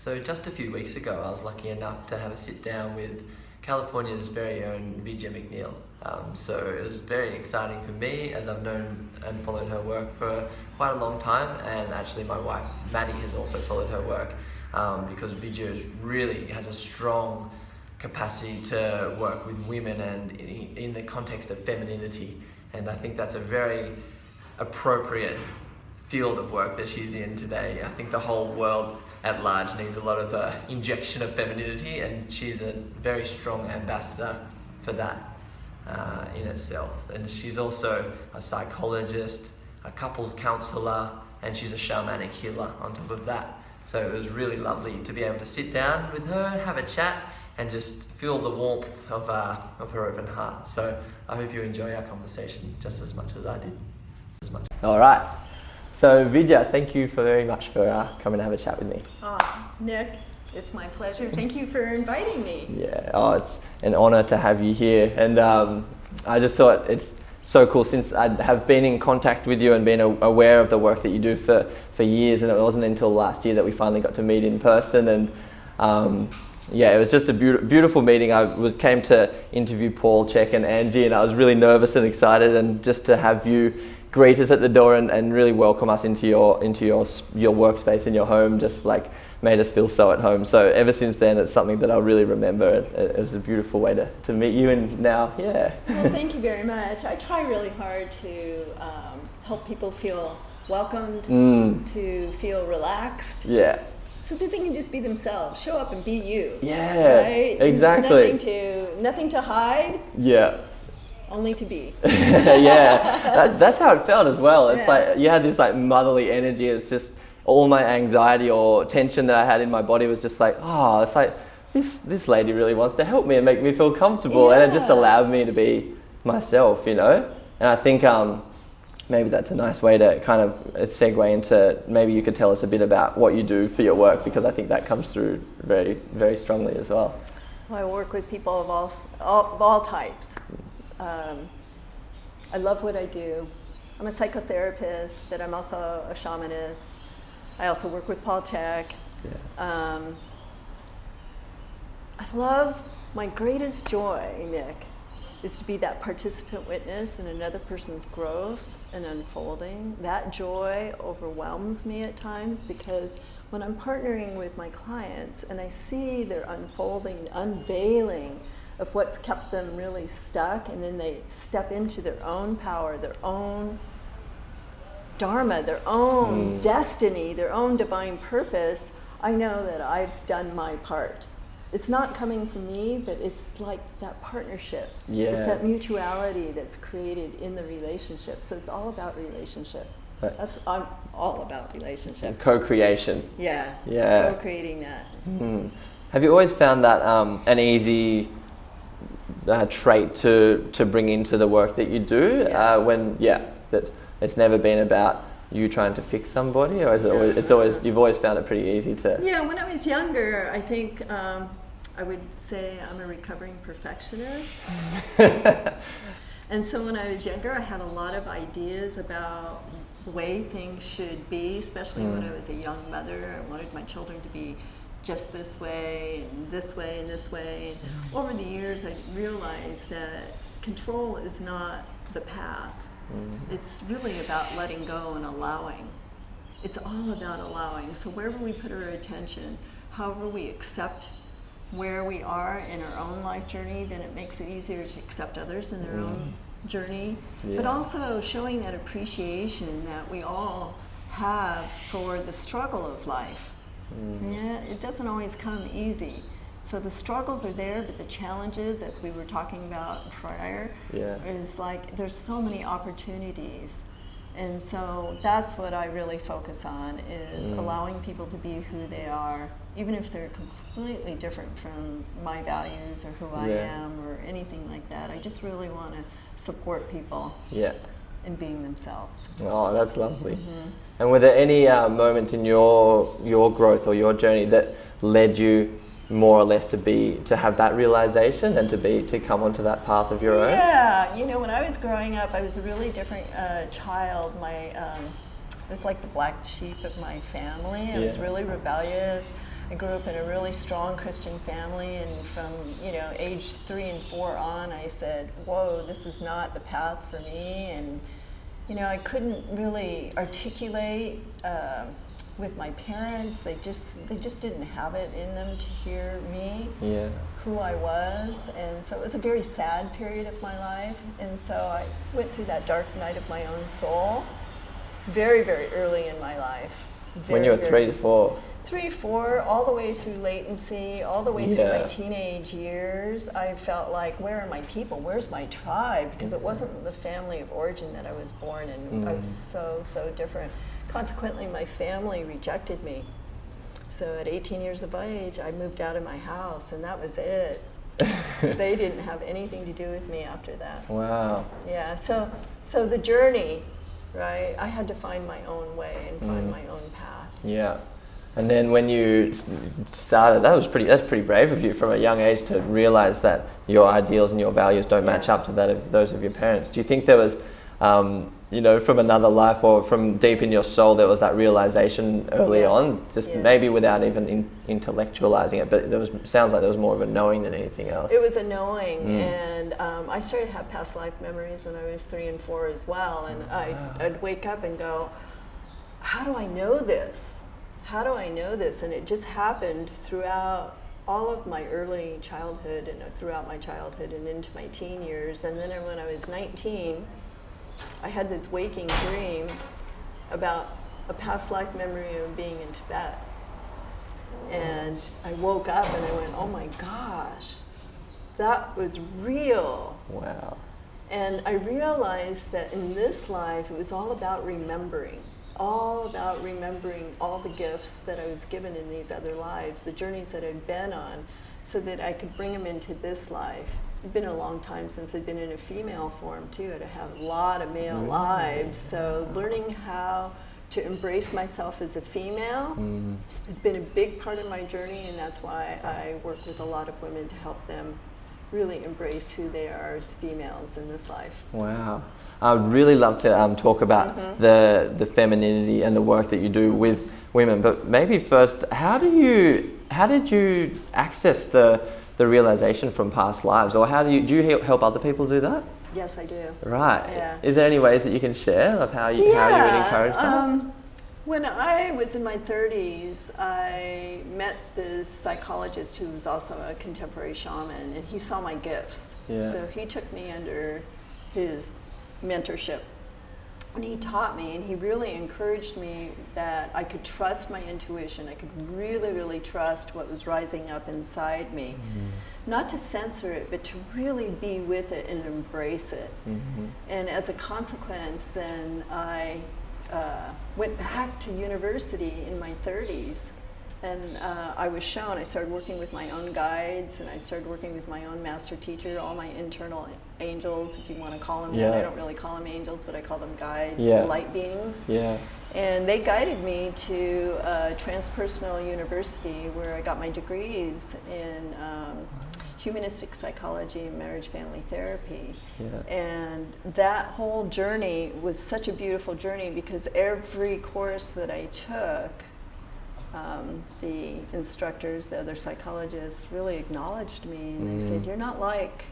So just a few weeks ago, I was lucky enough to have a sit down with California's very own Vidya McNeil. So it was very exciting for me, as I've known and followed her work for quite a long time, and actually my wife Maddie has also followed her work, because Vidya really has a strong capacity to work with women and in the context of femininity, and I think that's a very appropriate field of work that she's in today. I think the whole world at large needs a lot of injection of femininity, and she's a very strong ambassador for that in itself. And she's also a psychologist, a couples counsellor, and she's a shamanic healer on top of that. So it was really lovely to be able to sit down with her, have a chat, and just feel the warmth of her open heart. So I hope you enjoy our conversation just as much as I did. All right. So Vidya, thank you very much for coming to have a chat with me. Oh, Nick, it's my pleasure. Thank you for inviting me. Yeah, it's an honor to have you here. And I just thought it's so cool, since I have been in contact with you and been aware of the work that you do for years, and it wasn't until last year that we finally got to meet in person. And yeah, it was just a beautiful meeting. I came to interview Paul, Check and Angie, and I was really nervous and excited, and just to have you greet us at the door and really welcome us into your workspace in your home just like made us feel so at home. So ever since then, it's something that I'll really remember. It was a beautiful way to meet you, and now, yeah. Well, thank you very much. I try really hard to help people feel welcomed, to feel relaxed. Yeah. So that they can just be themselves, show up and be you. Yeah, right? exactly. Nothing to hide. Yeah. Only to be. Yeah, that's how it felt as well. It's like you had this like motherly energy. It's just all my anxiety or tension that I had in my body was just like, oh, it's like this lady really wants to help me and make me feel comfortable, and it just allowed me to be myself, And I think maybe that's a nice way to kind of segue into, maybe you could tell us a bit about what you do for your work, because I think that comes through very, very strongly as well. Well, I work with people of all types. I love what I do. I'm a psychotherapist, but I'm also a shamanist. I also work with Paul Check. Yeah. I love, my greatest joy, Nick, is to be that participant witness in another person's growth and unfolding. That joy overwhelms me at times, because when I'm partnering with my clients and I see their unfolding, unveiling of what's kept them really stuck, and then they step into their own power, their own dharma, their own destiny, their own divine purpose, I know that I've done my part. It's not coming from me, but it's like that partnership. Yeah. It's that mutuality that's created in the relationship. So it's all about relationship. Right. I'm all about relationship. And co-creation. Yeah. Co-creating that. Have you always found that an easy trait to bring into the work that you do? Yes. That it's never been about you trying to fix somebody, or is it you've always found it pretty easy to? Yeah, when I was younger, I think I would say I'm a recovering perfectionist. And so when I was younger, I had a lot of ideas about the way things should be, especially when I was a young mother. I wanted my children to be just this way, and this way, and this way. And over the years, I realized that control is not the path. It's really about letting go and allowing. It's all about allowing. So wherever we put our attention, however we accept where we are in our own life journey, then it makes it easier to accept others in their own journey. Yeah. But also showing that appreciation that we all have for the struggle of life. Yeah, it doesn't always come easy. So the struggles are there, but the challenges, as we were talking about prior, is like there's so many opportunities. And so that's what I really focus on, is allowing people to be who they are, even if they're completely different from my values or who I am or anything like that. I just really want to support people in being themselves. Oh, that's lovely. And were there any moments in your growth or your journey that led you more or less to have that realization and to come onto that path of your own? Yeah, when I was growing up, I was a really different child. I was like the black sheep of my family. I was really rebellious. I grew up in a really strong Christian family, and from, you know, age 3 and 4 on, I said, whoa, this is not the path for me. And, you know, I couldn't really articulate with my parents. They just didn't have it in them to hear me, who I was. And so it was a very sad period of my life. And so I went through that dark night of my own soul very, very early in my life. When you were 3 to 4? 3, 4, all the way through latency, all the way through my teenage years. I felt like, where are my people? Where's my tribe? Because it wasn't the family of origin that I was born in. I was so, so different. Consequently, my family rejected me. So at 18 years of age, I moved out of my house, and that was it. They didn't have anything to do with me after that. Wow. Yeah, so the journey, right? I had to find my own way and find my own path. Yeah. And then when you started, that's pretty brave of you from a young age to realize that your ideals and your values don't match up to that of those of your parents. Do you think there was, you know, from another life or from deep in your soul, there was that realization early on, just maybe without even intellectualizing it, but sounds like there was more of a knowing than anything else. It was a knowing, and I started to have past life memories when I was 3 and 4 as well, and I'd wake up and go, how do I know this? How do I know this? And it just happened throughout all of my early childhood and throughout my childhood and into my teen years. And then when I was 19, I had this waking dream about a past life memory of being in Tibet. And I woke up and I went, oh my gosh, that was real. Wow. And I realized that in this life, it was all about remembering. All about remembering all the gifts that I was given in these other lives, the journeys that I'd been on, so that I could bring them into this life. It'd been a long time since I'd been in a female form too. I'd have a lot of male lives, so learning how to embrace myself as a female has been a big part of my journey, and that's why I work with a lot of women to help them really embrace who they are as females in this life. Wow. I'd really love to talk about the femininity and the work that you do with women, but maybe first, how did you access the realization from past lives, or do you help other people do that? Yes, I do. Right. Yeah. Is there any ways that you can share of how you would encourage that? When I was in my 30s, I met this psychologist who was also a contemporary shaman, and he saw my gifts. Yeah. So he took me under his mentorship, and he taught me, and he really encouraged me that I could trust my intuition. I could really, really trust what was rising up inside me. Not to censor it, but to really be with it and embrace it. And as a consequence, then I went back to university in my 30s, and I was shown, I started working with my own guides, and I started working with my own master teacher, all my internal angels, if you want to call them that. I don't really call them angels, but I call them guides, light beings. And they guided me to Transpersonal University, where I got my degrees in humanistic psychology and marriage family therapy. And that whole journey was such a beautiful journey, because every course that I took, the instructors, the other psychologists really acknowledged me, and they said, you're not like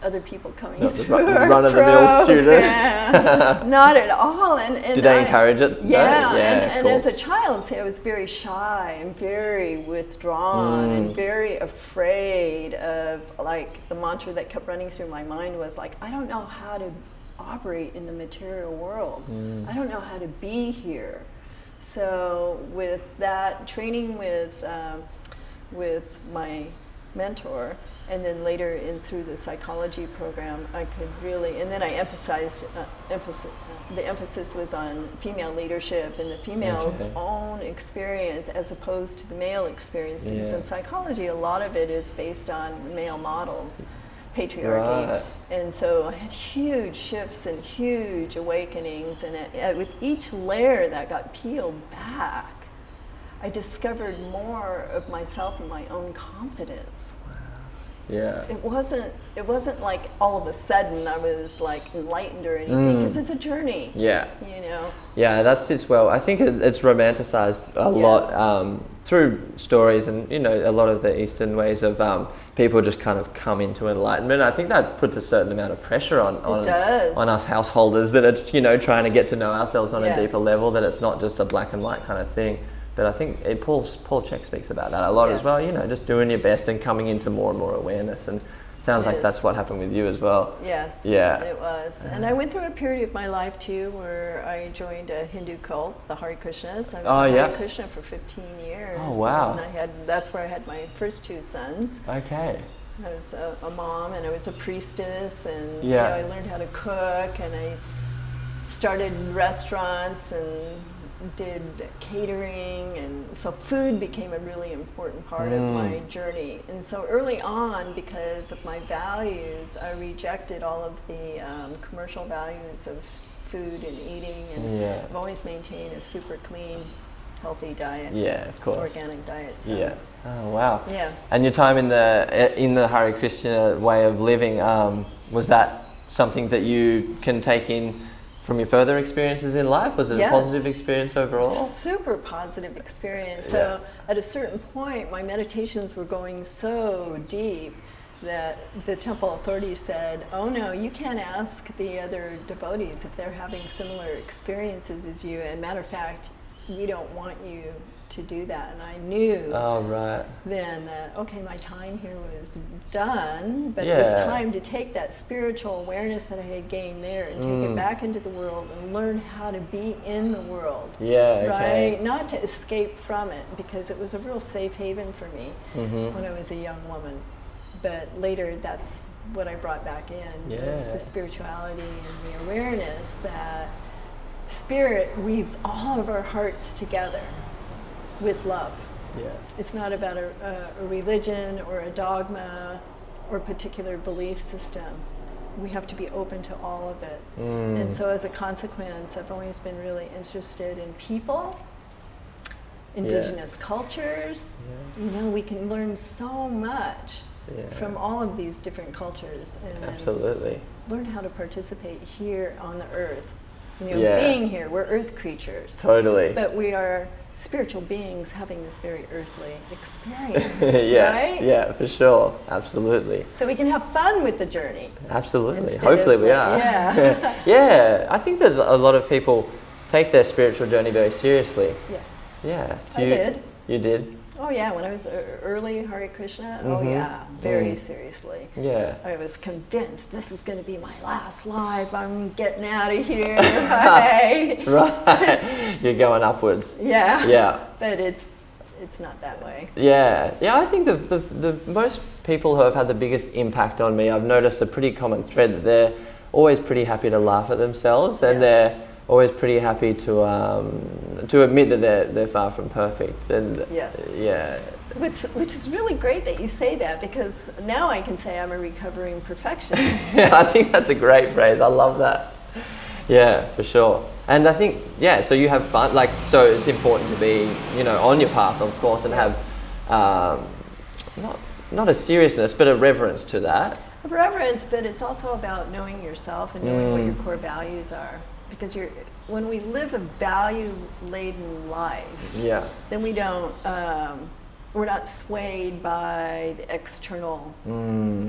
other people coming through our run-of-the-mill student. Not at all. And did they encourage it? Yeah, and cool. as a child, I was very shy and very withdrawn and very afraid of, like, the mantra that kept running through my mind was like, I don't know how to operate in the material world. I don't know how to be here. So with that training with my mentor, and then later through the psychology program, I could really, and then I emphasized, the emphasis was on female leadership and the female's own experience as opposed to the male experience, because in psychology, a lot of it is based on male models, patriarchy. And so I had huge shifts and huge awakenings, and with each layer that got peeled back, I discovered more of myself and my own confidence. Yeah. It wasn't like all of a sudden I was like enlightened or anything, because it's a journey. Yeah. You know. Yeah, that sits well. I think it's romanticized a lot through stories and, you know, a lot of the Eastern ways of people just kind of come into enlightenment. I think that puts a certain amount of pressure on us householders that are, you know, trying to get to know ourselves on a deeper level, that it's not just a black and white kind of thing. But I think Paul Chek speaks about that a lot as well, you know, just doing your best and coming into more and more awareness. And sounds like that's what happened with you as well. Yes, yeah, it was. And I went through a period of my life too where I joined a Hindu cult, the Hare Krishnas. I was a Hare Krishna for 15 years. Oh, wow. And that's where I had my first 2 sons. Okay. I was a mom and I was a priestess, and you know, I learned how to cook, and I started restaurants and did catering, and so food became a really important part of my journey. And so early on, because of my values, I rejected all of the commercial values of food and eating, and I've always maintained a super clean, healthy diet. Yeah, of course. Organic diet. So. Yeah. Oh wow. Yeah. And your time in the Hare Krishna way of living, was that something that you can take in from your further experiences in life? Was it a positive experience overall? Super positive experience. So at a certain point, my meditations were going so deep that the temple authorities said, oh no, you can't ask the other devotees if they're having similar experiences as you. And matter of fact, we don't want you to do that. And I knew then that, okay, my time here was done, but it was time to take that spiritual awareness that I had gained there and take it back into the world and learn how to be in the world. Right? Not to escape from it, because it was a real safe haven for me when I was a young woman. But later, that's what I brought back in, was the spirituality and the awareness that Spirit weaves all of our hearts together with love. It's not about a religion or a dogma or a particular belief system. We have to be open to all of it. And so as a consequence, I've always been really interested in people, indigenous cultures. You know, we can learn so much from all of these different cultures, and learn how to participate here on the earth. You know, being here, we're earth creatures. But we are spiritual beings having this very earthly experience, right? Yeah, for sure. Absolutely. So we can have fun with the journey. Absolutely. Hopefully we are. Yeah. I think there's a lot of people take their spiritual journey very seriously. Yes. Yeah. I did. You did? Oh yeah, when I was early Hare Krishna, very seriously. Yeah. I was convinced this is going to be my last life. I'm getting out of here, right? Right. You're going upwards. Yeah. Yeah. But it's not that way. Yeah. Yeah, I think the most people who have had the biggest impact on me, I've noticed a pretty common thread that they're always pretty happy to laugh at themselves, and they're always pretty happy to admit that they're far from perfect. And which is really great that you say that, because now I can say I'm a recovering perfectionist. I think that's a great phrase. I love that. Yeah, for sure. And I think so you have fun, like, so it's important to be, you know, on your path, of course, and have not a seriousness but a reverence to that. A reverence, but it's also about knowing yourself and knowing what your core values are. Because when we live a value-laden life, then we don't, we're not swayed by the external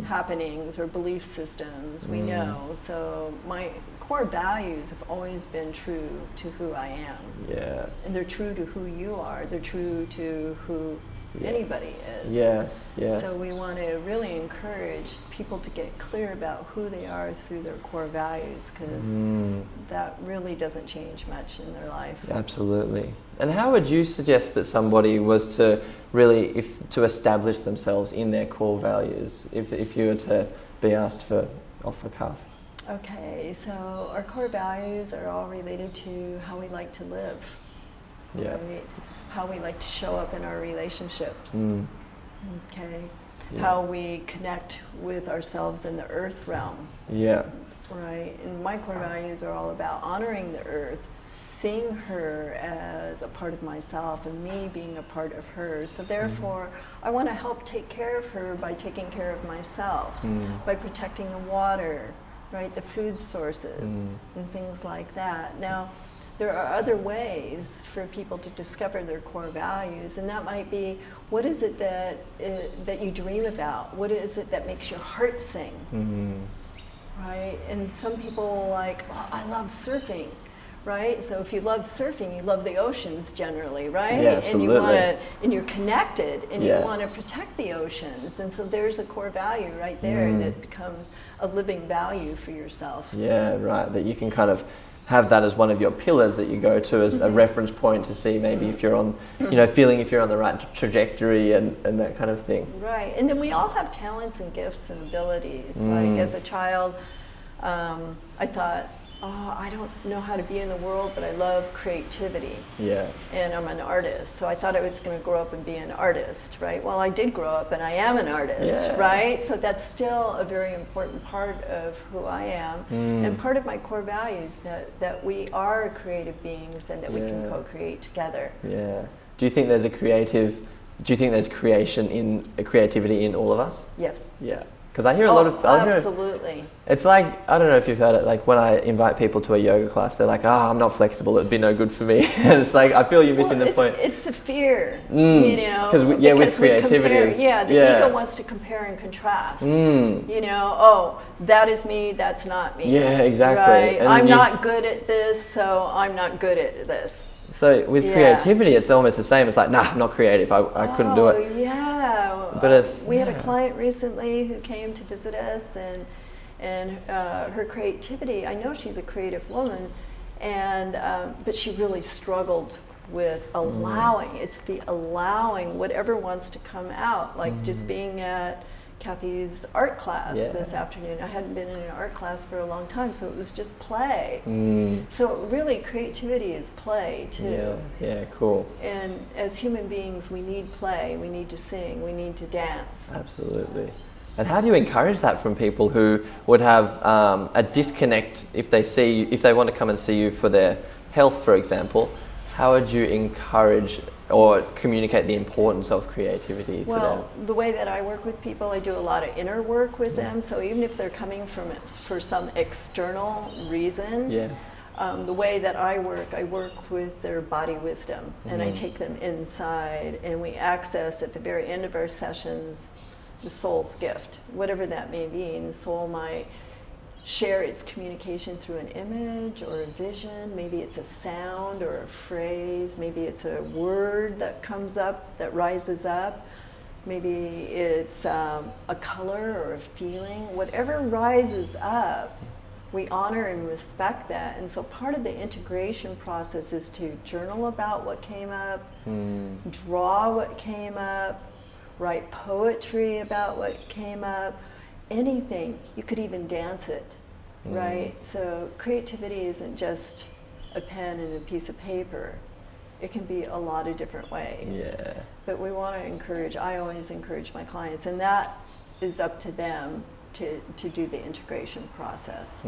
happenings or belief systems. We know. So my core values have always been true to who I am. Yeah. And they're true to who you are. They're true to who anybody is. Yes. So we want to really encourage people to get clear about who they are through their core values, because that really doesn't change much in their life. Absolutely. And how would you suggest that somebody was to really, to establish themselves in their core values, if you were to be asked for off the cuff? Okay, so our core values are all related to how we like to live. Right? How we like to show up in our relationships, how we connect with ourselves in the earth realm, right? And my core values are all about honoring the earth seeing her as a part of myself and me being a part of her. So therefore, I want to help take care of her by taking care of myself, by protecting the water, right, the food sources, and things like that. Now, there are other ways for people to discover their core values, and that might be, what is it that you dream about? What is it that makes your heart sing? Right? And some people like, oh, I love surfing, right? So if you love surfing, you love the oceans generally, right? Yeah, absolutely. And you want to, and you're connected, and Yeah. you want to protect the oceans, and so there's a core value right there that becomes a living value for yourself. Yeah, right. That you can kind of have that as one of your pillars that you go to as a reference point to see maybe if you're on, feeling if you're on the right trajectory and that kind of thing. Right, and then we all have talents and gifts and abilities. Like as a child, I thought, oh, I don't know how to be in the world, but I love creativity. Yeah. And I'm an artist, so I thought I was going to grow up and be an artist, right? Well, I did grow up and I am an artist, Yeah. right? So that's still a very important part of who I am, and part of my core values, that we are creative beings and that we can co-create together. Yeah. Do you think there's creativity in all of us? Yes. Yeah. Because I hear a lot of... Absolutely. It's like, I don't know if you've heard it, like when I invite people to a yoga class, they're like, I'm not flexible, it'd be no good for me. And it's like, I feel you're missing the point. It's the fear, you know. Because with creativity. The ego wants to compare and contrast. You know, oh, that is me, that's not me. Yeah, exactly. Right? And I'm not good at this, so I'm not good at this. So with creativity, it's almost the same. It's like, nah, I'm not creative. I couldn't do it. Yeah. But we had a client recently who came to visit us, and her creativity, I know she's a creative woman, and but she really struggled with allowing. It's the allowing whatever wants to come out, like just being at Kathy's art class this afternoon. I hadn't been in an art class for a long time, so it was just play. So really, creativity is play too. Yeah, cool. And as human beings, we need play, we need to sing, we need to dance. Absolutely. And how do you encourage that from people who would have a disconnect if they want to come and see you for their health, for example? How would you encourage or communicate the importance of creativity to them? Well, the way that I work with people, I do a lot of inner work with them. So even if they're coming for some external reason, the way that I work with their body wisdom, and I take them inside, and we access at the very end of our sessions the soul's gift, whatever that may be. And the soul might share its communication through an image or a vision. Maybe it's a sound or a phrase. Maybe it's a word that comes up, that rises up. Maybe it's a color or a feeling. Whatever rises up, we honor and respect that. And so part of the integration process is to journal about what came up, draw what came up, write poetry about what came up, anything. You could even dance it, right? So creativity isn't just a pen and a piece of paper. It can be a lot of different ways. Yeah. But we want to encourage, I always encourage my clients, and that is up to them to do the integration process.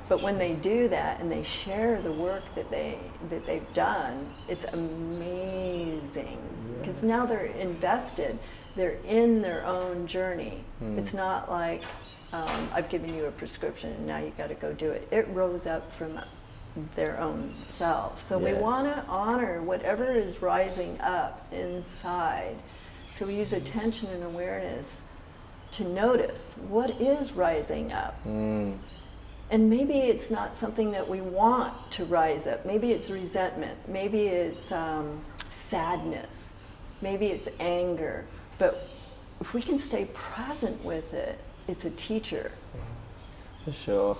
But when they do that and they share the work that they've done, it's amazing. Because now they're invested. They're in their own journey. It's not like I've given you a prescription and now you got to go do it. It rose up from their own self. So we want to honor whatever is rising up inside. So we use attention and awareness to notice what is rising up. And maybe it's not something that we want to rise up. Maybe it's resentment. Maybe it's sadness. Maybe it's anger. But if we can stay present with it, it's a teacher. For sure.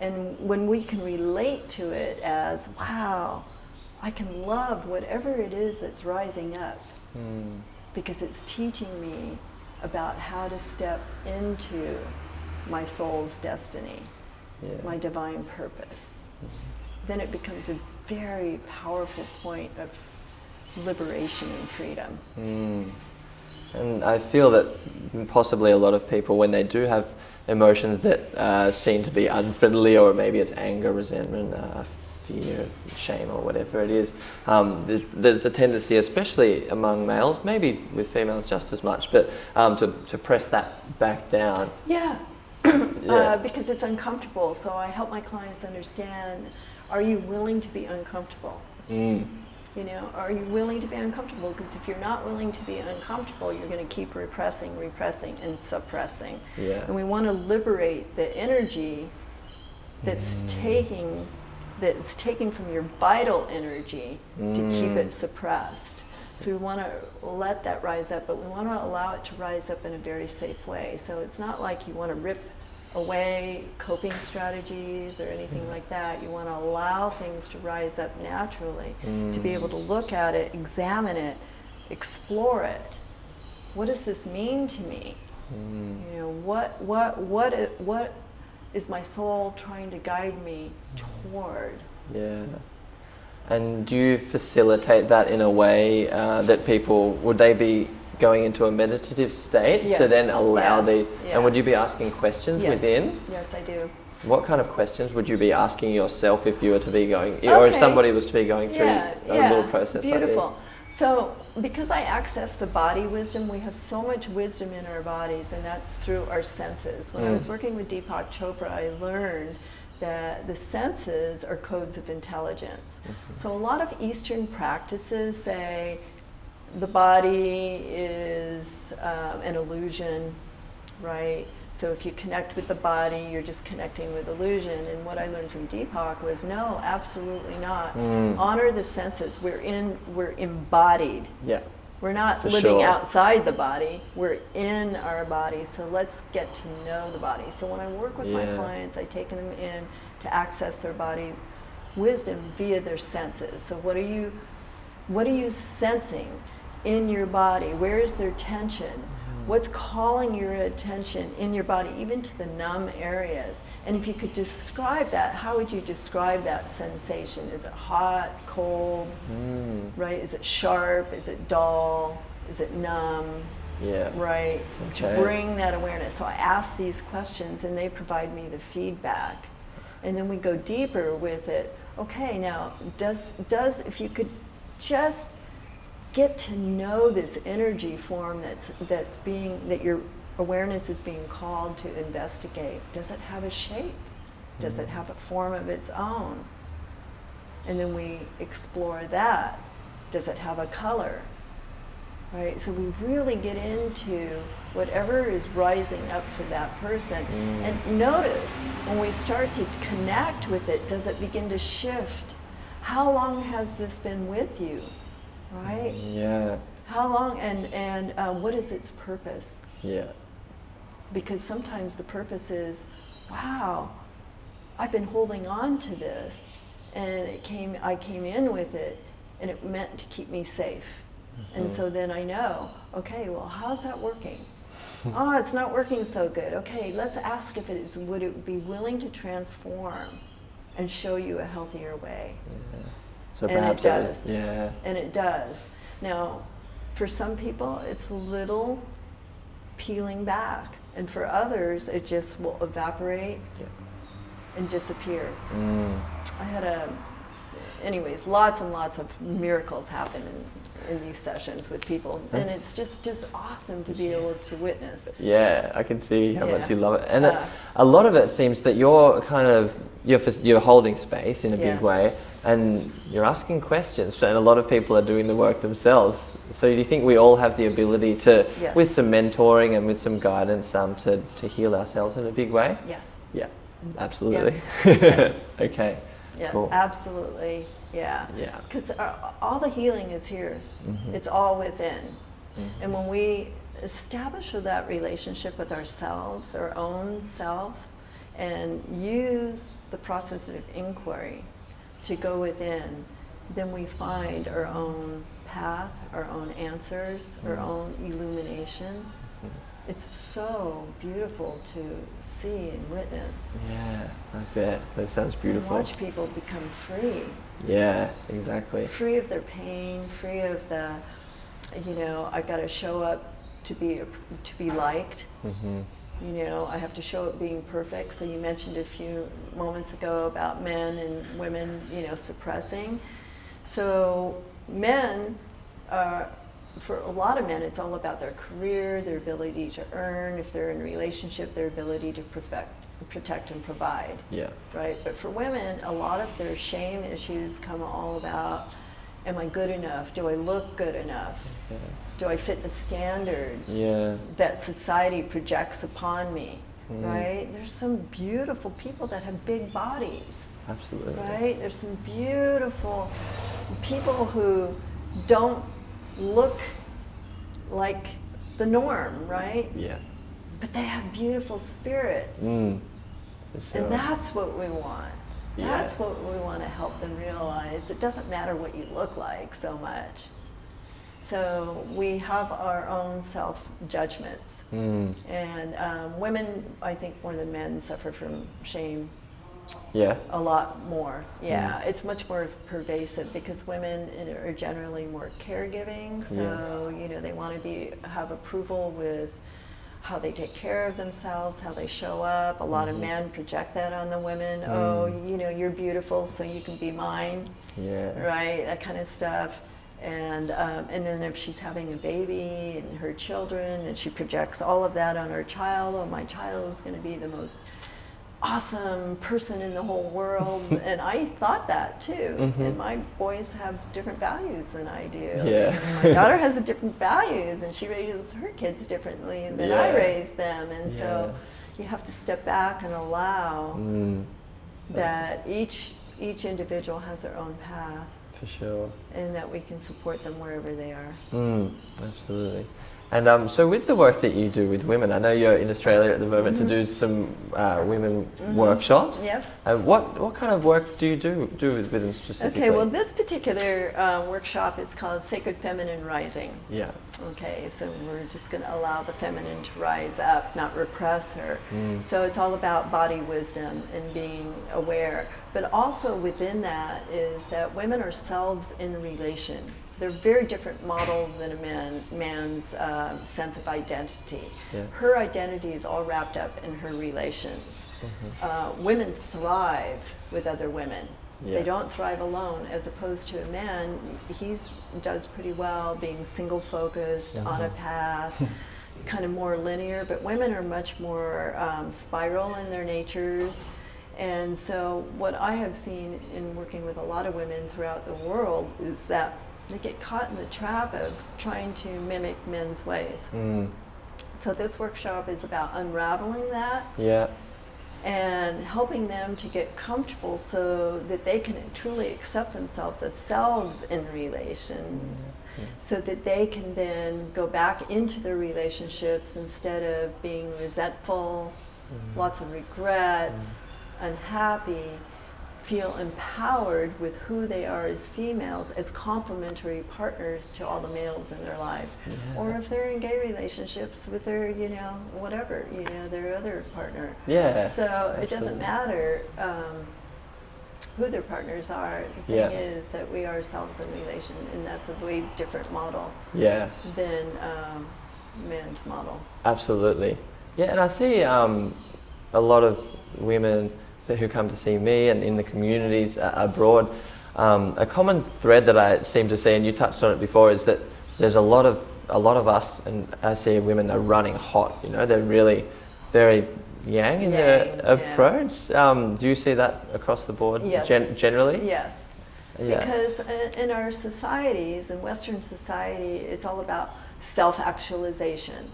And when we can relate to it as, wow, I can love whatever it is that's rising up, because it's teaching me about how to step into my soul's destiny, my divine purpose. Then it becomes a very powerful point of liberation and freedom. And I feel that possibly a lot of people, when they do have emotions that seem to be unfriendly, or maybe it's anger, resentment, fear, shame, or whatever it is. There's a tendency, especially among males, maybe with females just as much, but to press that back down. Yeah. Yeah. Because it's uncomfortable. So I help my clients understand, are you willing to be uncomfortable? Mm. You know, are you willing to be uncomfortable? Because if you're not willing to be uncomfortable, you're going to keep repressing, and suppressing. Yeah. And we want to liberate the energy that's taking from your vital energy to keep it suppressed. So we want to let that rise up, but we want to allow it to rise up in a very safe way. So it's not like you want to rip away coping strategies or anything like that. You want to allow things to rise up naturally, to be able to look at it, examine it, explore it. What does this mean to me? You know, what is my soul trying to guide me toward? Yeah. And do you facilitate that in a way that people, would they be going into a meditative state to then allow and would you be asking questions within? Yes, I do. What kind of questions would you be asking yourself if you were to be going, or if somebody was to be going through a little process beautiful. like this? So because I access the body wisdom, we have so much wisdom in our bodies, and that's through our senses. When I was working with Deepak Chopra, I learned that the senses are codes of intelligence. So a lot of Eastern practices say the body is an illusion, right? So if you connect with the body, you're just connecting with illusion. And what I learned from Deepak was, no, absolutely not. Honor the senses. We're embodied. Yeah. We're not living outside the body. We're in our body. So let's get to know the body. So when I work with my clients, I take them in to access their body wisdom via their senses. So what are you sensing in your body? Where is there tension? What's calling your attention in your body, even to the numb areas? And if you could describe that, how would you describe that sensation? Is it hot, cold, right? Is it sharp? Is it dull? Is it numb? Yeah. Right? Okay. To bring that awareness. So I ask these questions and they provide me the feedback. And then we go deeper with it. Okay, now, does if you could just get to know this energy form that your awareness is being called to investigate. Does it have a shape? Does it have a form of its own? And then we explore that. Does it have a color? Right? So we really get into whatever is rising up for that person. And notice when we start to connect with it, does it begin to shift? How long has this been with you? Right? Yeah. How long, and what is its purpose? Yeah. Because sometimes the purpose is, wow, I've been holding on to this, and I came in with it, and it meant to keep me safe. And so then I know, okay, well, how's that working? Oh, it's not working so good. Okay, let's ask if would it be willing to transform and show you a healthier way? Yeah. So And perhaps it does. Yeah. And it does. Now, for some people, it's a little peeling back. And for others, it just will evaporate and disappear. I had anyways, lots and lots of miracles happen in these sessions with people. And it's just awesome to be able to witness. Yeah, I can see how much you love it. And a lot of it seems that you're you're holding space in a big way, and you're asking questions, and a lot of people are doing the work themselves. So do you think we all have the ability to, with some mentoring and with some guidance, to heal ourselves in a big way? Yes. Yeah, absolutely. Yes. Okay. Yeah, cool. absolutely. Yeah. Yeah. Because all the healing is here. It's all within. And when we establish that relationship with ourselves, our own self, and use the process of inquiry to go within, then we find our own path, our own answers, our own illumination. It's so beautiful to see and witness. Yeah, I bet. That sounds beautiful. And watch people become free. Yeah, exactly. Free of their pain, free of the, I got to show up to be liked. You know, I have to show up being perfect. So you mentioned a few moments ago about men and women, you know, suppressing. So men, for a lot of men, it's all about their career, their ability to earn. If they're in a relationship, their ability to protect and provide. Yeah. Right? But for women, a lot of their shame issues come all about, am I good enough? Do I look good enough? Yeah. Do I fit the standards Yeah. that society projects upon me? Right? There's some beautiful people that have big bodies. Absolutely. Right? There's some beautiful people who don't look like the norm, right? Yeah. But they have beautiful spirits. For sure. And that's what we want. Yeah. That's what we want to help them realize. It doesn't matter what you look like so much. So we have our own self-judgments. And women, I think more than men, suffer from shame Yeah. a lot more. Yeah, it's much more pervasive because women are generally more caregiving. So, you know, they want to have approval with how they take care of themselves, how they show up. A lot of men project that on the women. Oh, you know, you're beautiful, so you can be mine. Yeah. Right, that kind of stuff. And then if she's having a baby and her children, and she projects all of that on her child, oh, my child is going to be the most awesome person in the whole world. And I thought that too. And my boys have different values than I do. Yeah. And my daughter has different values, and she raises her kids differently than I Yeah. raised them. And so you have to step back and allow that each individual has their own path. For sure. And that we can support them wherever they are. Absolutely. And so with the work that you do with women, I know you're in Australia at the moment to do some women workshops. Yep. What kind of work do you do with them specifically? Okay, well this particular workshop is called Sacred Feminine Rising. Yeah. Okay, so we're just going to allow the feminine to rise up, not repress her. So it's all about body wisdom and being aware. But also within that is that women are selves in relation. They're a very different model than a man's sense of identity. Yeah. Her identity is all wrapped up in her relations. Women thrive with other women. Yeah. They don't thrive alone, as opposed to a man. He does pretty well being single focused, on a path, kind of more linear, but women are much more spiral in their natures. And so what I have seen in working with a lot of women throughout the world is that they get caught in the trap of trying to mimic men's ways. So this workshop is about unraveling that. Yeah. And helping them to get comfortable so that they can truly accept themselves as selves in relations, so that they can then go back into their relationships instead of being resentful, lots of regrets, unhappy, feel empowered with who they are as females, as complementary partners to all the males in their life. Or if they're in gay relationships with their, you know, whatever, you know, their other partner. Yeah. So absolutely. it doesn't matter who their partners are. The thing is that we are selves in relation, and that's a way different model than men's model. Absolutely. Yeah, and I see a lot of women who come to see me and in the communities abroad. A common thread that I seem to see, and you touched on it before, is that there's a lot of us, and I see women are running hot. You know, they're really very yang in their approach. Do you see that across the board? Yes. Generally? Yes. Yeah. Because in our societies, in Western society, it's all about self-actualization,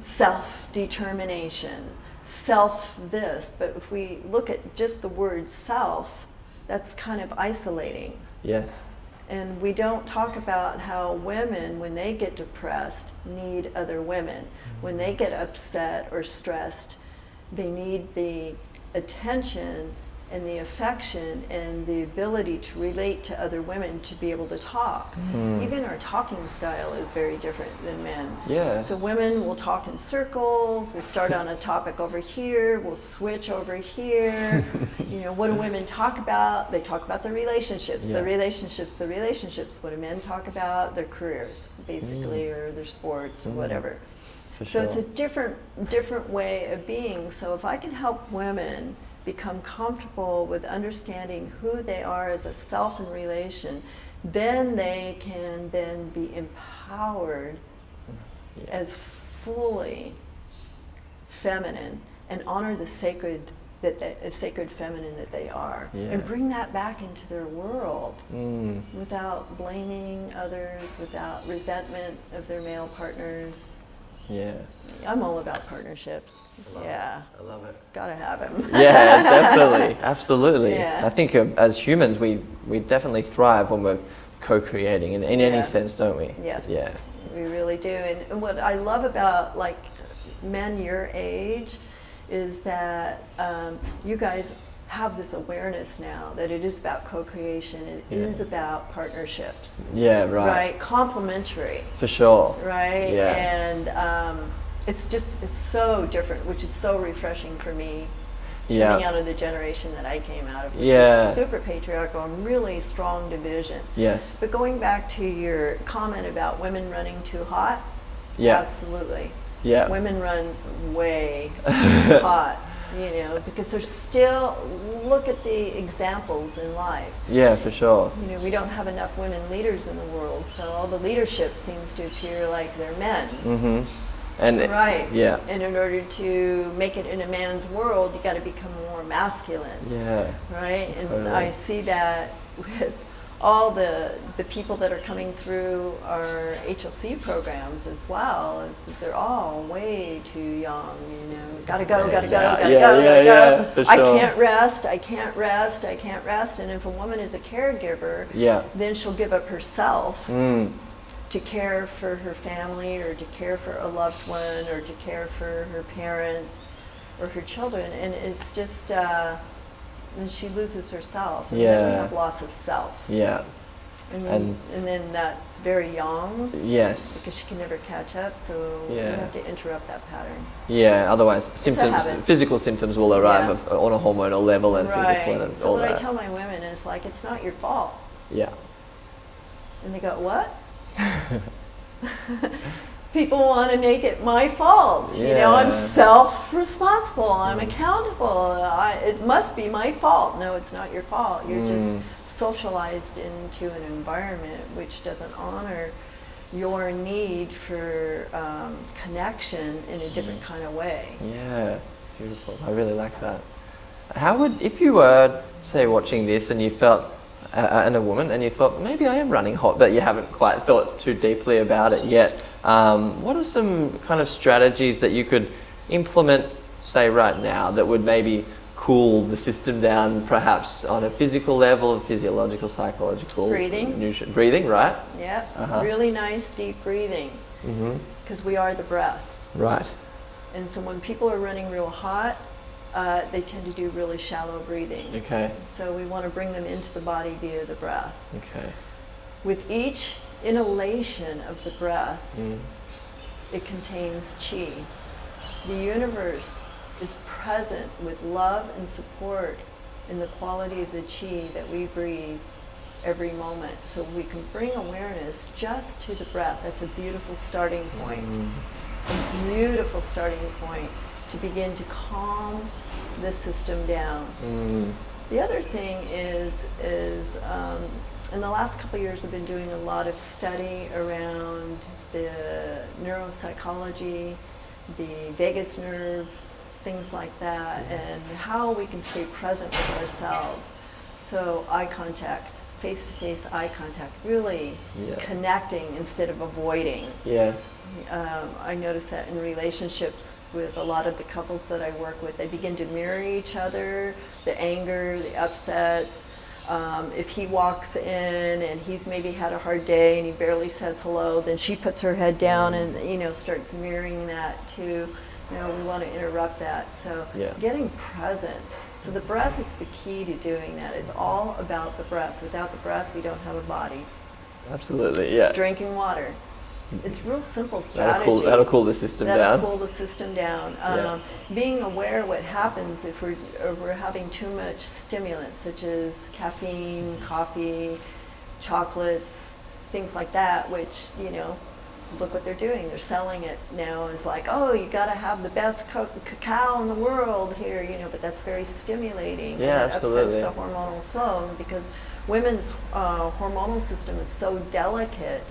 self-determination, self this. But if we look at just the word self, that's kind of isolating. Yes. And we don't talk about how women, when they get depressed, need other women. When they get upset or stressed, they need the attention and the affection and the ability to relate to other women to be able to talk. Even our talking style is very different than men. Yeah. So women will talk in circles, we'll start on a topic over here, we'll switch over here. You know, what do women talk about? They talk about their relationships, the relationships, the relationships. What do men talk about? Their careers, basically, or their sports or whatever. For So it's sure. a different way of being. So if I can help women become comfortable with understanding who they are as a self in relation, then they can then be empowered as fully feminine and honor the sacred sacred feminine that they are, and bring that back into their world without blaming others, without resentment of their male partners. Yeah. I'm all about partnerships. Yeah. I love it. Gotta have him. Yeah, definitely, absolutely. Yeah. I think as humans, we definitely thrive when we're co-creating in any sense, don't we? Yes. Yeah. We really do. And what I love about like men your age is that you guys have this awareness now that it is about co-creation. It is about partnerships. Yeah, right. Right. Complementary. For sure. Right. Yeah. And it's so different, which is so refreshing for me. Yeah. Coming out of the generation that I came out of, which Yeah. was super patriarchal and really strong division. Yes. But going back to your comment about women running too hot, Yeah. absolutely. Yeah. Women run way too hot, you know, because there's still, look at the examples in life. Yeah, for sure. You know, we don't have enough women leaders in the world, so all the leadership seems to appear like they're men. Mm-hmm. And Right. Yeah. And in order to make it in a man's world, you got to become more masculine. Yeah. Right? And Totally. I see that with all the people that are coming through our HLC programs as well, is that they're all way too young, you know, gotta go, gotta go, gotta go, gotta go. For I sure. can't rest, I can't rest, I can't rest. And if a woman is a caregiver, Yeah. then she'll give up herself Mm. to care for her family, or to care for a loved one, or to care for her parents or her children. And it's just, then she loses herself. And then we Yeah. have loss of self. Yeah. And then that's very young, Yes. because she can never catch up, so we Yeah. have to interrupt that pattern. Yeah. Otherwise, symptoms, habit. physical symptoms will arrive Yeah. on a hormonal level and physical Right. and So all what I that. tell my women is like, it's not your fault. Yeah. And they go, what? People want to make it my fault. You know, I'm Yeah. self-responsible. I'm accountable. It must be my fault. No, it's not your fault. You're just socialized into an environment which doesn't honor your need for connection in a different kind of way. Yeah. Beautiful. I really like that. How would, if you were, say, watching this and you felt, and a woman, and you thought, maybe I am running hot, but you haven't quite thought too deeply about it yet, what are some kind of strategies that you could implement, say, right now, that would maybe cool the system down, perhaps on a physical level, a physiological, psychological? Breathing. Breathing, right? Yeah, Uh-huh. really nice deep breathing, because we are the breath. Right. And so when people are running real hot, they tend to do really shallow breathing. Okay. So we want to bring them into the body via the breath. Okay. With each inhalation of the breath, it contains chi. The universe is present with love and support in the quality of the chi that we breathe every moment. So we can bring awareness just to the breath. That's a beautiful starting point. A beautiful starting point to begin to calm the system down. The other thing is in the last couple of years I've been doing a lot of study around the neuropsychology, the vagus nerve, things like that, and how we can stay present with ourselves. So eye contact, face-to-face eye contact, really connecting instead of avoiding. Yes. I notice that in relationships with a lot of the couples that I work with, they begin to mirror each other, the anger, the upsets. If he walks in and he's maybe had a hard day and he barely says hello, then she puts her head down and, you know, starts mirroring that too. You know, we want to interrupt that. So getting present. So the breath is the key to doing that. It's all about the breath. Without the breath, we don't have a body. Absolutely, yeah. Drinking water. It's real simple strategies. That'll cool the system down. That'll cool the system down. Being aware what happens if we're having too much stimulants, such as caffeine, coffee, chocolates, things like that, which, you know, look what they're doing. They're selling it now as like, oh, you got to have the best cacao in the world here, you know, but that's very stimulating. Yeah, and it absolutely. upsets the hormonal flow because women's hormonal system is so delicate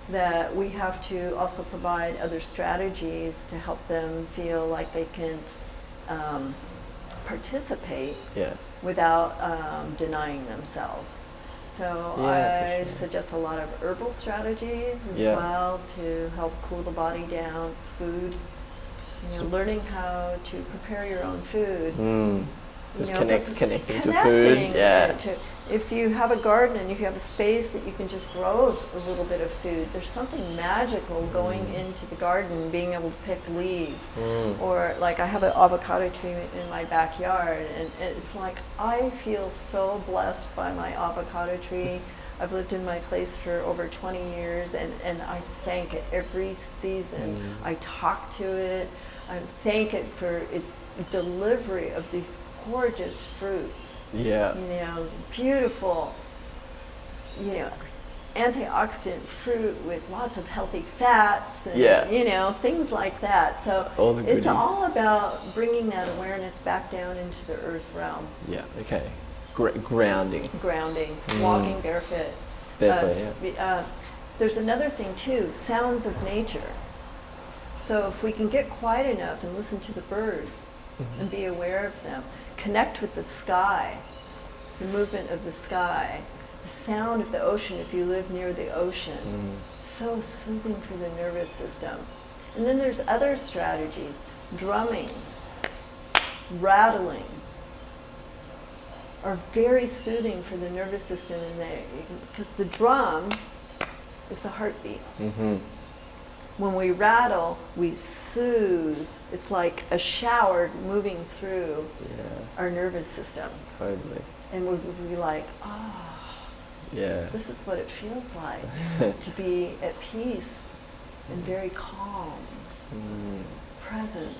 that we have to also provide other strategies to help them feel like they can participate Yeah. without denying themselves. So Yeah, I suggest a lot of herbal strategies as Yeah. well to help cool the body down. Food, you know, learning how to prepare your own food. Just You know, connecting to food. connecting Yeah. if you have a garden and if you have a space that you can just grow a little bit of food, there's something magical going into the garden, being able to pick leaves. Or like I have an avocado tree in my backyard, and it's like I feel so blessed by my avocado tree. I've lived in my place for over 20 years, and I thank it every season. I talk to it. I thank it for its delivery of these gorgeous fruits. Yeah. You know, beautiful, you know, antioxidant fruit with lots of healthy fats and, Yeah. you know, things like that. So All the it's goodies. all about bringing that awareness back down into the earth realm. Yeah. Okay. Grounding. Grounding, walking barefoot. Definitely, There's another thing too, sounds of nature. So if we can get quiet enough and listen to the birds and be aware of them, connect with the sky, the movement of the sky, the sound of the ocean if you live near the ocean, so soothing for the nervous system. And then there's other strategies, drumming, rattling, are very soothing for the nervous system, because the drum is the heartbeat. When we rattle, we soothe. It's like a shower moving through our nervous system. Totally. And we'll be like, oh, Yeah. this is what it feels like to be at peace and very calm, present.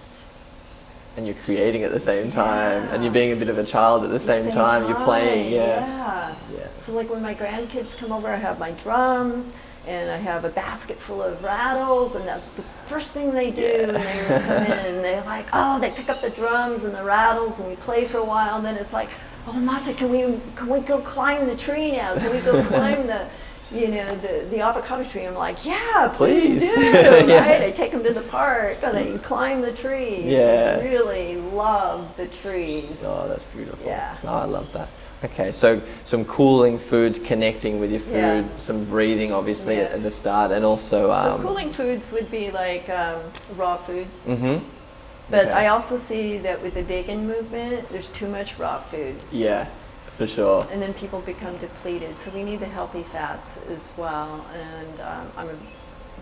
And you're creating at the same time, and you're being a bit of a child at the same time. You're playing. Yeah. So like when my grandkids come over, I have my drums, and I have a basket full of rattles, and that's the first thing they do. And they come in, and they're like, oh, they pick up the drums and the rattles, and we play for a while, and then it's like, oh, Mata, can we go climb the tree now? Can we go climb the, you know, the avocado tree? I'm like, yeah, please do, right? I take them to the park, and they climb the trees. Yeah. They really love the trees. Oh, that's beautiful. Yeah. Oh, I love that. Okay, so some cooling foods, connecting with your food, Yeah. some breathing, obviously, Yeah. at the start, and also. So cooling foods would be like raw food. Mm-hmm. But Okay. I also see that with the vegan movement, there's too much raw food, Yeah, for sure. and then people become depleted. So we need the healthy fats as well. And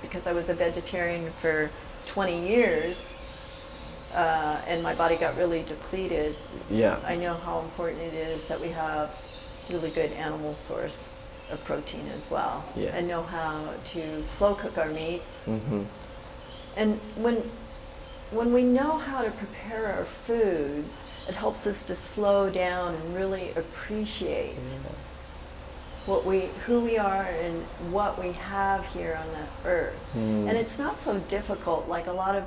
because I was a vegetarian for 20 years, and my body got really depleted, Yeah. I know how important it is that we have really good animal source of protein as well, Yes. and know how to slow cook our meats. Mm-hmm. And when we know how to prepare our foods, it helps us to slow down and really appreciate who we are and what we have here on the earth. And it's not so difficult. Like a lot of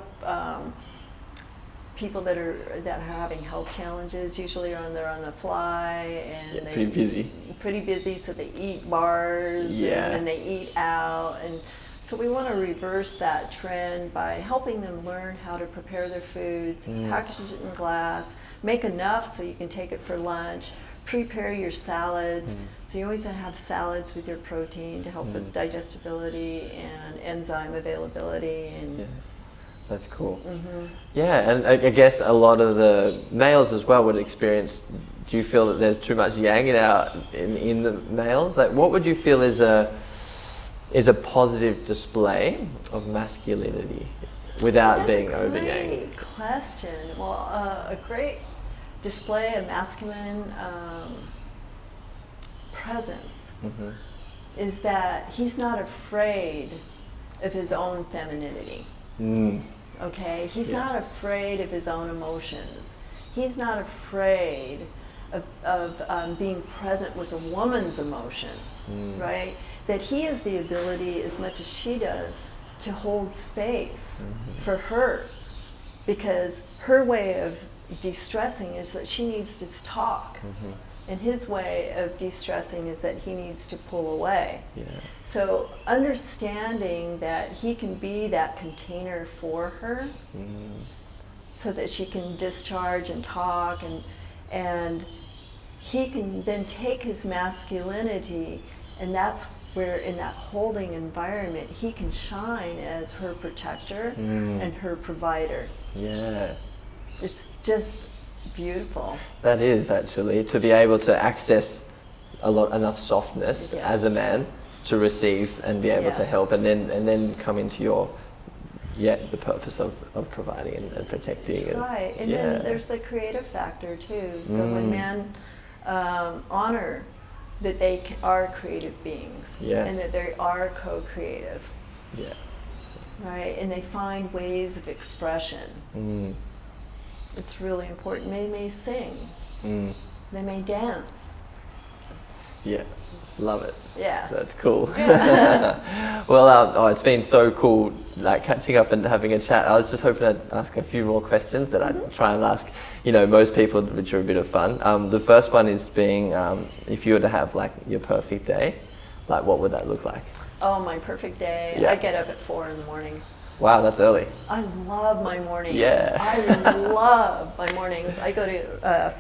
people that are having health challenges usually they're on the fly, and pretty busy, so they eat bars and they eat out. And so we want to reverse that trend by helping them learn how to prepare their foods, package it in glass, make enough so you can take it for lunch, prepare your salads. So you always have salads with your protein to help with digestibility and enzyme availability. And That's cool. Yeah, and I guess a lot of the males as well would experience. Do you feel that there's too much yang in the males? Like, what would you feel is a positive display of masculinity without being over yang? That's a great question. Well, a great display of masculine presence is that he's not afraid of his own femininity. Okay, he's not afraid of his own emotions. He's not afraid of being present with a woman's emotions, right? That he has the ability, as much as she does, to hold space for her, because her way of de-stressing is that she needs to talk. And his way of de-stressing is that he needs to pull away. Yeah. So understanding that he can be that container for her, so that she can discharge and talk, and he can then take his masculinity, and that's where in that holding environment he can shine as her protector and her provider. Yeah. It's just beautiful. That is actually, to be able to access enough softness as a man to receive and be able to help, and then come into your the purpose of providing and protecting. Right, and then there's the creative factor too. So when men honor that they are creative beings, and that they are co-creative, right, and they find ways of expression. It's really important. They may sing, they may dance. Yeah, love it. Yeah. That's cool. Well, it's been so cool, like catching up and having a chat. I was just hoping I'd ask a few more questions that I'd try and ask, most people, which are a bit of fun. The first one is being, if you were to have like your perfect day, like what would that look like? Oh, my perfect day. Yeah. I get up at 4 in the morning. Wow, that's early. I love my mornings. Yeah. I love my mornings. I go to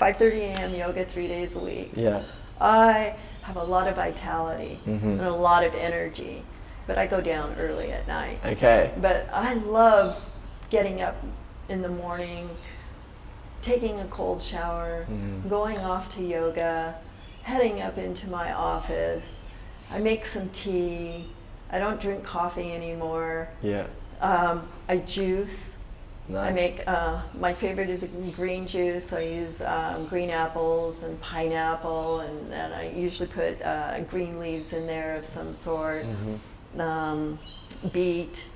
5:30 a.m. yoga 3 days a week. Yeah. I have a lot of vitality and a lot of energy, but I go down early at night. Okay. But I love getting up in the morning, taking a cold shower, going off to yoga, heading up into my office. I make some tea. I don't drink coffee anymore. Yeah. I juice. Nice. I make, my favorite is a green juice. I use green apples and pineapple, and I usually put green leaves in there of some sort. Beet.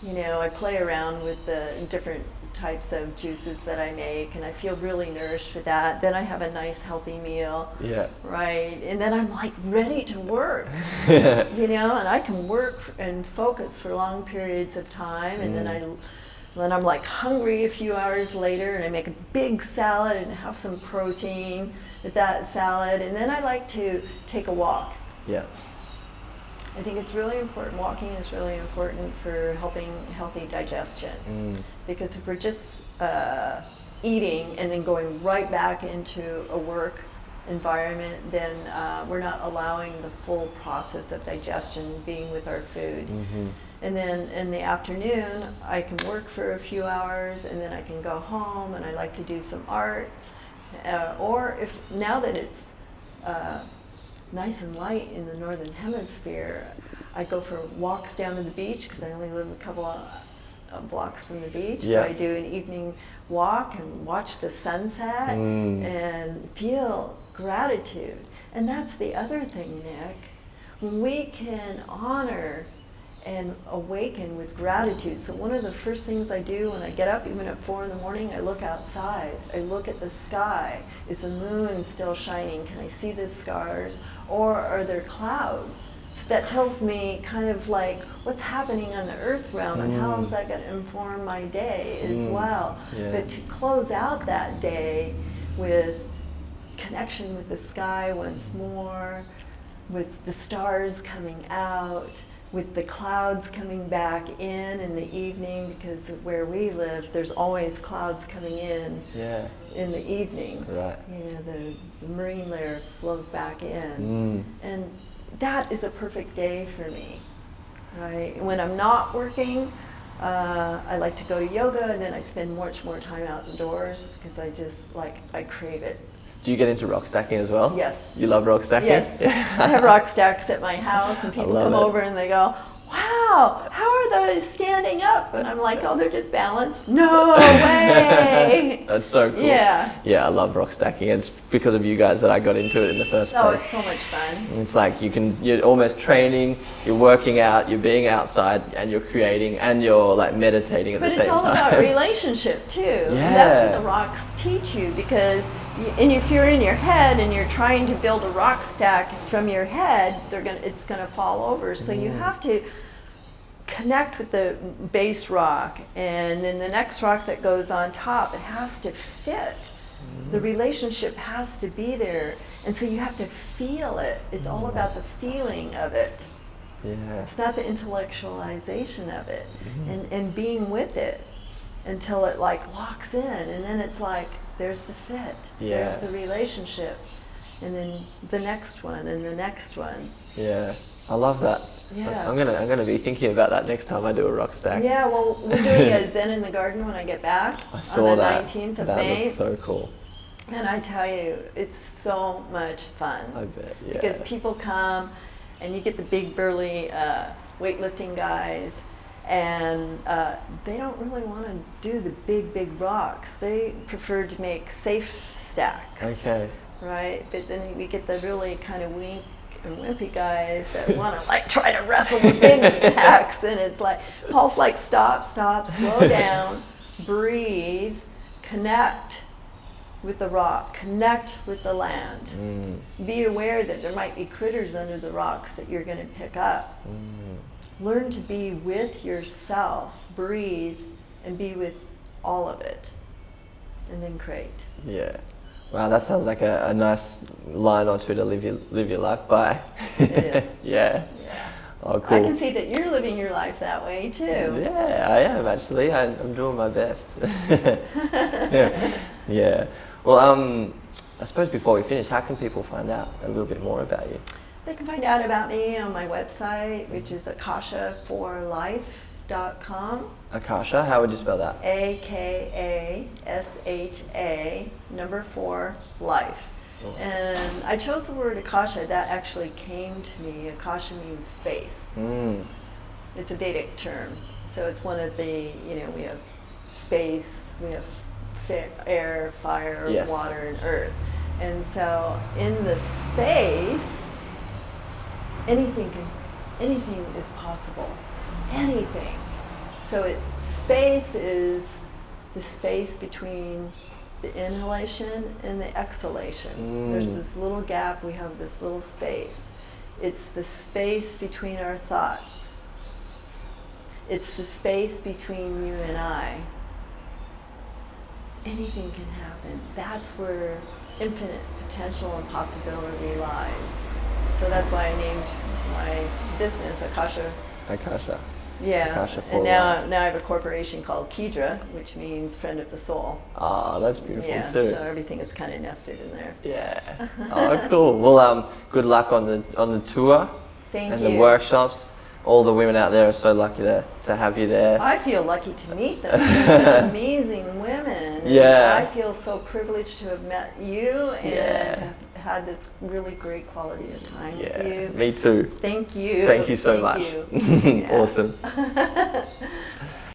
I play around with the different types of juices that I make, and I feel really nourished with that. Then I have a nice healthy meal. Yeah. Right, and then I'm like ready to work. And I can work and focus for long periods of time, and then I'm like hungry a few hours later, and I make a big salad and have some protein with that salad, and then I like to take a walk. Yeah. I think it's really important. Walking is really important for helping healthy digestion. Because if we're just eating and then going right back into a work environment, then we're not allowing the full process of digestion being with our food. And then in the afternoon, I can work for a few hours, and then I can go home, and I like to do some art. Or if now that it's nice and light in the northern hemisphere, I go for walks down to the beach, because I only live a couple of blocks from the beach. So I do an evening walk and watch the sunset and feel gratitude. And that's the other thing, Nick. When we can honor and awaken with gratitude. So one of the first things I do when I get up, even at 4 in the morning, I look outside. I look at the sky. Is the moon still shining? Can I see the stars? Or are there clouds? So that tells me kind of like what's happening on the earth realm, and how is that going to inform my day as well. But to close out that day with connection with the sky once more, with the stars coming out, with the clouds coming back in the evening, because where we live, there's always clouds coming in the evening. Right. The marine layer flows back in. And that is a perfect day for me, right? When I'm not working, I like to go to yoga, and then I spend much more time outdoors, because I crave it. Do you get into rock stacking as well? Yes. You love rock stacking? Yes. I have rock stacks at my house, and people come over and they go, wow, how are those standing up? And I'm like, oh, they're just balanced. No way. That's so cool. Yeah. Yeah, I love rock stacking. It's because of you guys that I got into it in the first place. Oh, it's so much fun. It's like you're almost training, you're working out, you're being outside, and you're creating, and you're like meditating at the same time. But it's all about relationship too. Yeah. And that's what the rocks teach you, because if you're in your head and you're trying to build a rock stack from your head, it's gonna fall over. So you have to connect with the base rock, and then the next rock that goes on top, it has to fit. The relationship has to be there, and so you have to feel it. It's all about the feeling of it. Yeah. It's not the intellectualization of it, and being with it until it like locks in, and then it's like there's the fit, there's the relationship, and then the next one and the next one. Yeah, I love that. Yeah. I'm gonna be thinking about that next time I do a rock stack. Yeah, well, we're doing a Zen in the Garden when I get back I saw on the that. 19th of That May. looks so cool. And I tell you, it's so much fun. I bet, yeah. Because people come, and you get the big burly weightlifting guys, and they don't really want to do the big rocks. They prefer to make safe stacks. Okay. Right? But then we get the really kind of weak and wimpy guys that want to like try to wrestle with big stacks, and it's like Paul's like stop, slow down, breathe, connect with the rock, connect with the land. Be aware that there might be critters under the rocks that you're going to pick up. Learn to be with yourself, breathe, and be with all of it, and then create. Yeah. Wow, that sounds like a nice line or two to live your life by. It is. Yeah. Oh, cool. I can see that you're living your life that way too. Yeah, I am actually. I'm doing my best. Yeah. Well, I suppose before we finish, how can people find out a little bit more about you? They can find out about me on my website, which is akashaforlife.com. Akasha, how would you spell that? AKASHA, number 4, life. Cool. And I chose the word Akasha. That actually came to me. Akasha means space. It's a Vedic term. So it's one of the, we have space, we have air, fire, Yes. water, and earth. And so in the space, anything is possible. Anything. So space is the space between the inhalation and the exhalation. There's this little gap, we have this little space. It's the space between our thoughts. It's the space between you and I. Anything can happen. That's where infinite potential and possibility lies. So that's why I named my business Akasha. Akasha. Yeah, Akasha for and now life. I have a corporation called Kedra, which means friend of the soul. Ah, that's beautiful Yeah, too. so everything is kind of nested in there. Yeah. Oh, cool. Well, good luck on the tour Thank and you. the workshops. All the women out there are so lucky to have you there. I feel lucky to meet them. They're such amazing women. And Yeah. I feel so privileged to have met you and to have had this really great quality of time with Yeah. you. Me too. Thank you. Thank you so much. You. Yeah. Awesome.